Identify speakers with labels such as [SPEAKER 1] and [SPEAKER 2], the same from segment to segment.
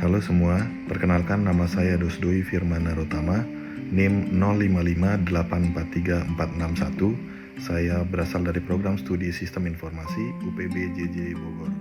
[SPEAKER 1] Halo semua, perkenalkan nama saya Dosdoi Firman Narotama, NIM 0558434661. Saya berasal dari program studi Sistem Informasi UPB JJ Bogor.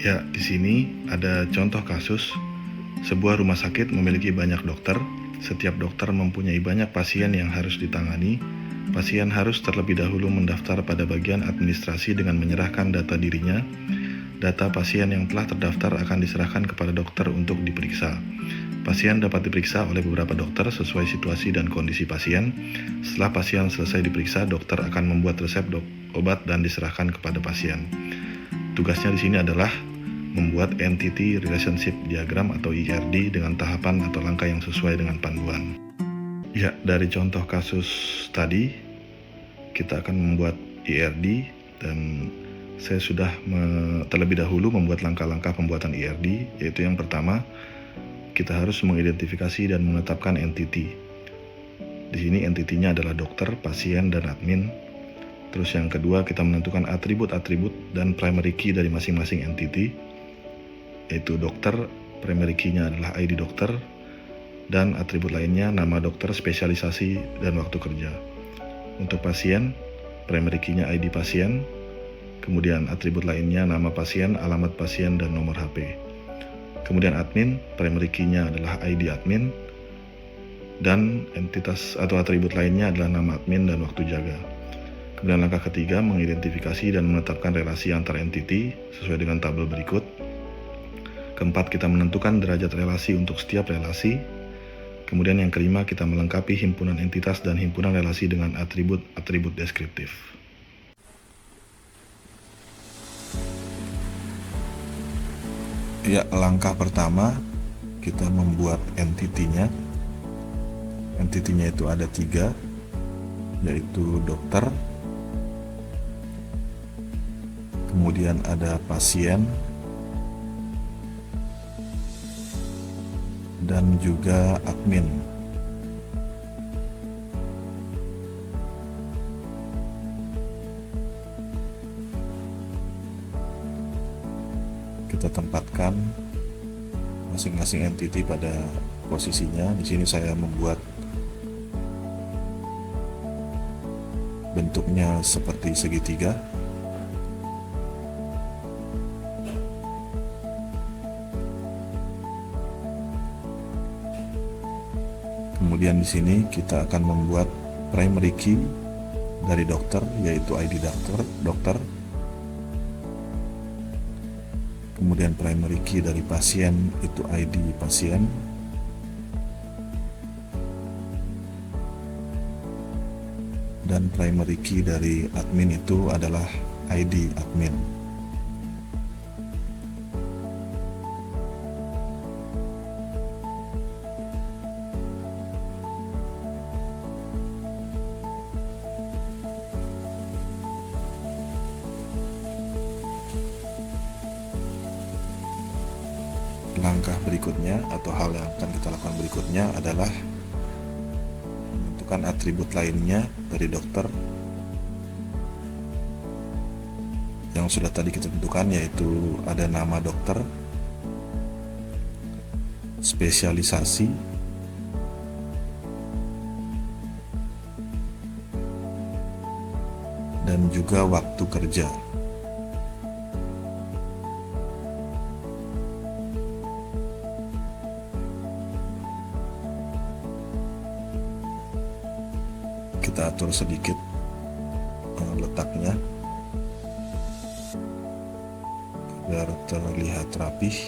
[SPEAKER 1] Ya, di sini ada contoh kasus. Sebuah rumah sakit memiliki banyak dokter. Setiap dokter mempunyai banyak pasien yang harus ditangani. Pasien harus terlebih dahulu mendaftar pada bagian administrasi dengan menyerahkan data dirinya. Data pasien yang telah terdaftar akan diserahkan kepada dokter untuk diperiksa. Pasien dapat diperiksa oleh beberapa dokter sesuai situasi dan kondisi pasien. Setelah pasien selesai diperiksa, dokter akan membuat resep obat dan diserahkan kepada pasien. Tugasnya di sini adalah membuat Entity Relationship Diagram atau ERD dengan tahapan atau langkah yang sesuai dengan panduan. Ya, dari contoh kasus tadi, kita akan membuat ERD dan saya sudah terlebih dahulu membuat langkah-langkah pembuatan ERD, yaitu yang pertama, kita harus mengidentifikasi dan menetapkan entity. Di sini entitinya adalah dokter, pasien, dan admin. Terus yang kedua, kita menentukan atribut-atribut dan primary key dari masing-masing entity, yaitu dokter, primary key-nya adalah ID dokter, dan atribut lainnya nama dokter, spesialisasi, dan waktu kerja. Untuk pasien, primary key-nya ID pasien, kemudian atribut lainnya nama pasien, alamat pasien, dan nomor HP. Kemudian admin, primary key-nya adalah ID admin, dan entitas atau atribut lainnya adalah nama admin dan waktu jaga. Kemudian langkah ketiga, mengidentifikasi dan menetapkan relasi antar entity sesuai dengan tabel berikut. Keempat, kita menentukan derajat relasi untuk setiap relasi. Kemudian yang kelima, kita melengkapi himpunan entitas dan himpunan relasi dengan atribut-atribut deskriptif. Ya, langkah pertama kita membuat entity-nya. Entity-nya itu ada 3, yaitu dokter, kemudian ada pasien, dan juga admin. Kita tempatkan masing-masing entity pada posisinya. Di sini saya membuat bentuknya seperti segitiga. Kemudian di sini kita akan membuat primary key dari dokter, yaitu ID dokter. Kemudian primary key dari pasien itu ID pasien. Dan primary key dari admin itu adalah ID admin. Langkah berikutnya atau hal yang akan kita lakukan berikutnya adalah menentukan atribut lainnya dari dokter yang sudah tadi kita tentukan, yaitu ada nama dokter, spesialisasi, dan juga waktu kerja. Kita atur sedikit letaknya agar terlihat rapih.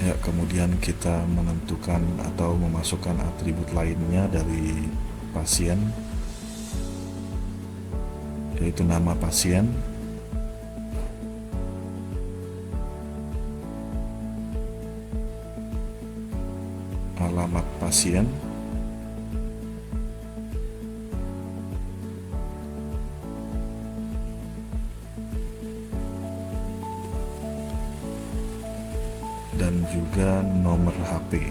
[SPEAKER 1] Ya, kemudian kita menentukan atau memasukkan atribut lainnya dari pasien, yaitu nama pasien, alamat pasien, juga nomor HP.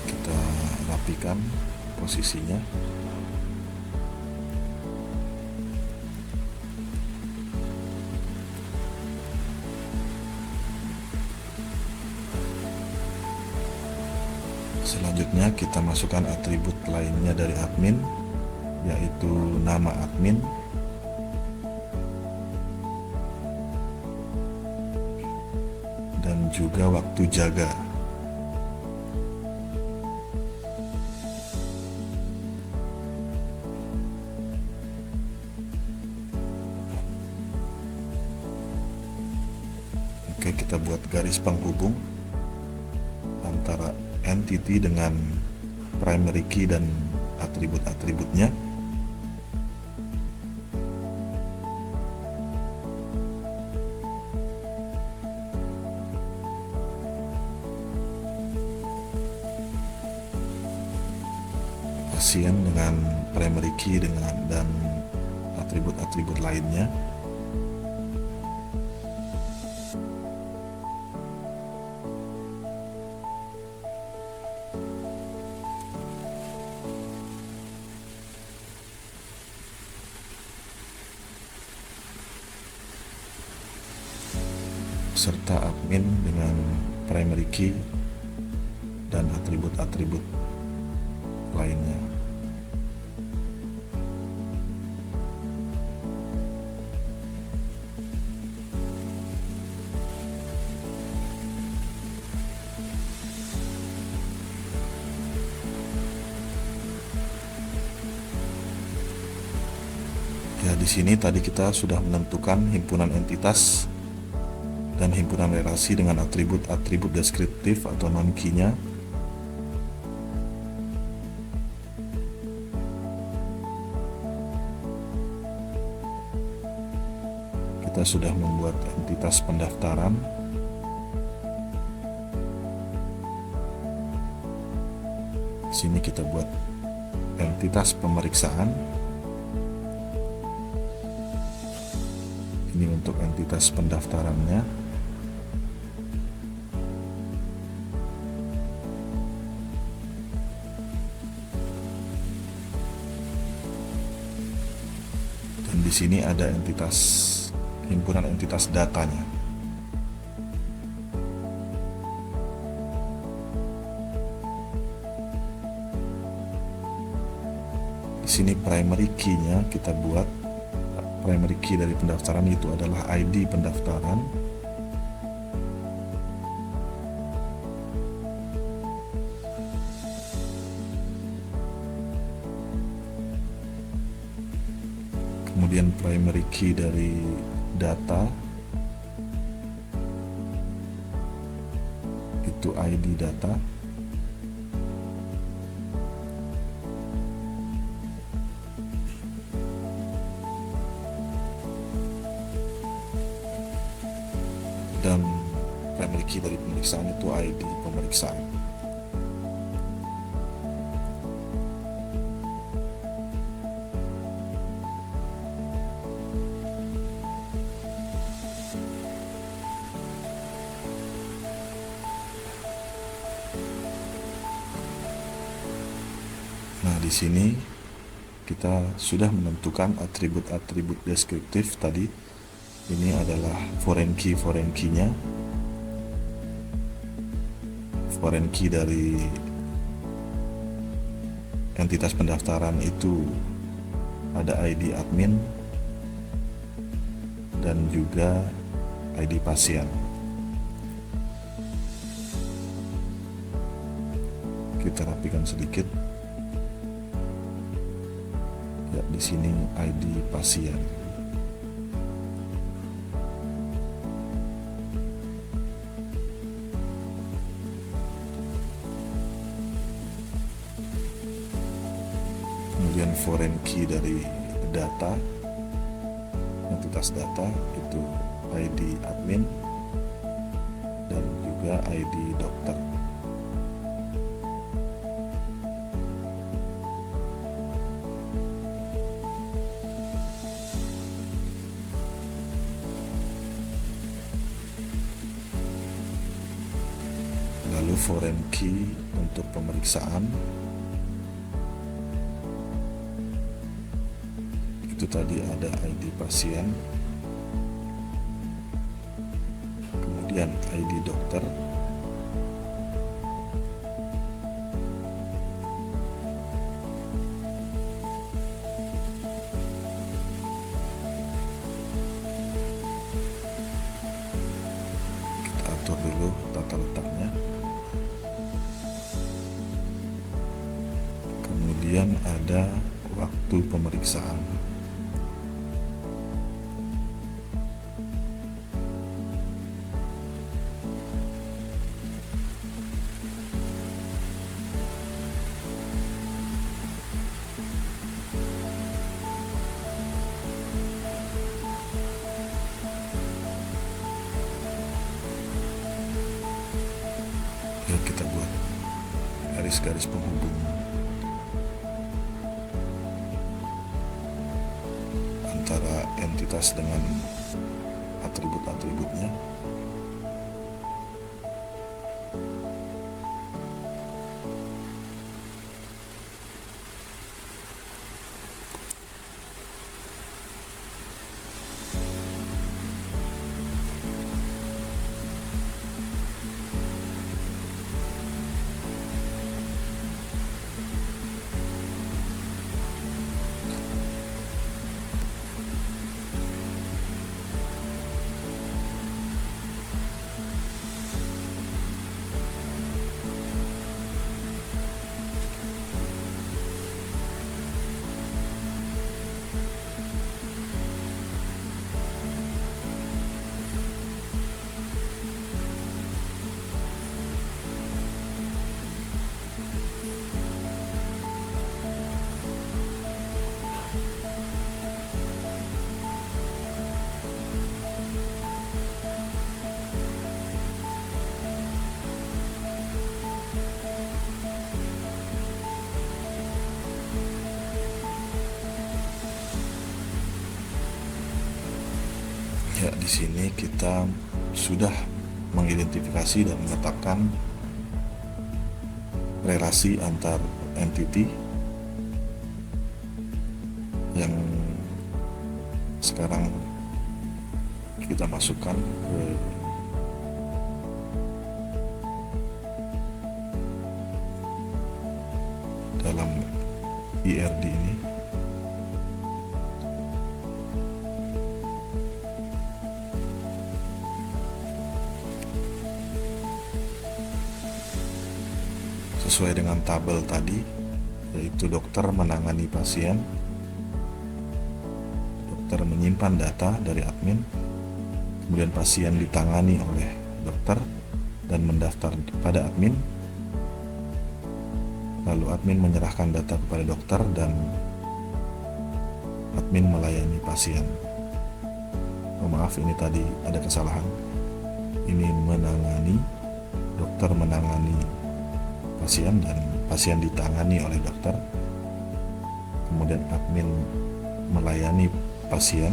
[SPEAKER 1] Kita rapikan posisinya. Selanjutnya kita masukkan atribut lainnya dari admin, yaitu nama admin, dan juga waktu jaga. Oke, kita buat garis penghubung antara entity dengan primary key dan atribut-atributnya. Pasien dengan primary key dan atribut-atribut lainnya. Serta admin dengan primary key dan atribut-atribut lainnya. Ya, di sini tadi kita sudah menentukan himpunan entitas dan himpunan relasi dengan atribut-atribut deskriptif atau non-key-nya. Kita sudah membuat entitas pendaftaran. Di sini kita buat entitas pemeriksaan. Ini untuk entitas pendaftarannya. Dan di sini ada himpunan entitas datanya. Di sini primary key-nya kita buat. Primary key dari pendaftaran itu adalah ID pendaftaran. Kemudian primary key dari data itu ID data. Dan primary key dari pemeriksaan itu ID pemeriksaan. Nah, di sini kita sudah menentukan atribut-atribut deskriptif tadi. Ini adalah foreign key-nya. Foreign key dari entitas pendaftaran itu ada ID admin dan juga ID pasien. Kita rapikan sedikit. Ya, di sini ID pasien. Kemudian foreign key dari data entitas data, itu ID admin dan juga ID dokter. Lalu foreign key untuk pemeriksaan, itu tadi ada ID pasien, kemudian ID dokter, kita atur dulu tata letaknya. Kemudian ada waktu pemeriksaan. Ya, kita buat garis-garis penghubung antara entitas dengan atribut-atributnya. Ya, di sini kita sudah mengidentifikasi dan menetapkan relasi antar entity yang sekarang kita masukkan ke dalam IRD ini. Sesuai dengan tabel tadi, yaitu dokter menangani pasien, dokter menyimpan data dari admin, kemudian pasien ditangani oleh dokter dan mendaftar pada admin, lalu admin menyerahkan data kepada dokter dan admin melayani pasien. Oh, maaf, ini tadi ada kesalahan. Ini menangani, dokter menangani pasien dan pasien ditangani oleh dokter, kemudian admin melayani pasien,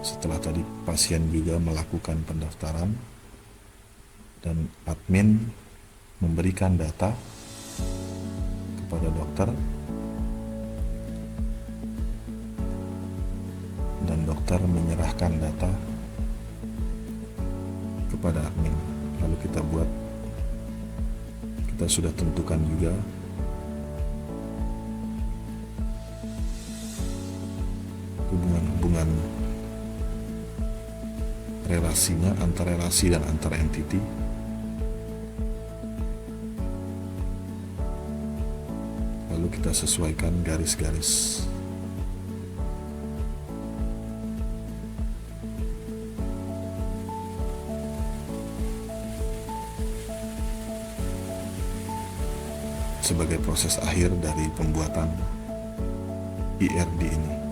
[SPEAKER 1] setelah tadi pasien juga melakukan pendaftaran dan admin memberikan data kepada dokter dan dokter menyerahkan data kepada admin. Lalu kita sudah tentukan juga hubungan-hubungan relasinya, antar relasi dan antar entity. Lalu kita sesuaikan garis-garis. sebagai proses akhir dari pembuatan IRD ini.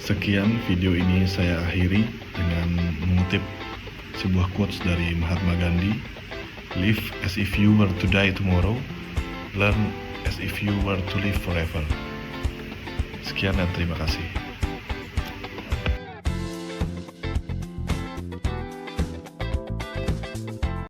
[SPEAKER 1] Sekian video ini saya akhiri dengan mengutip sebuah quotes dari Mahatma Gandhi. Live as if you were to die tomorrow, learn as if you were to live forever. Sekian dan terima kasih.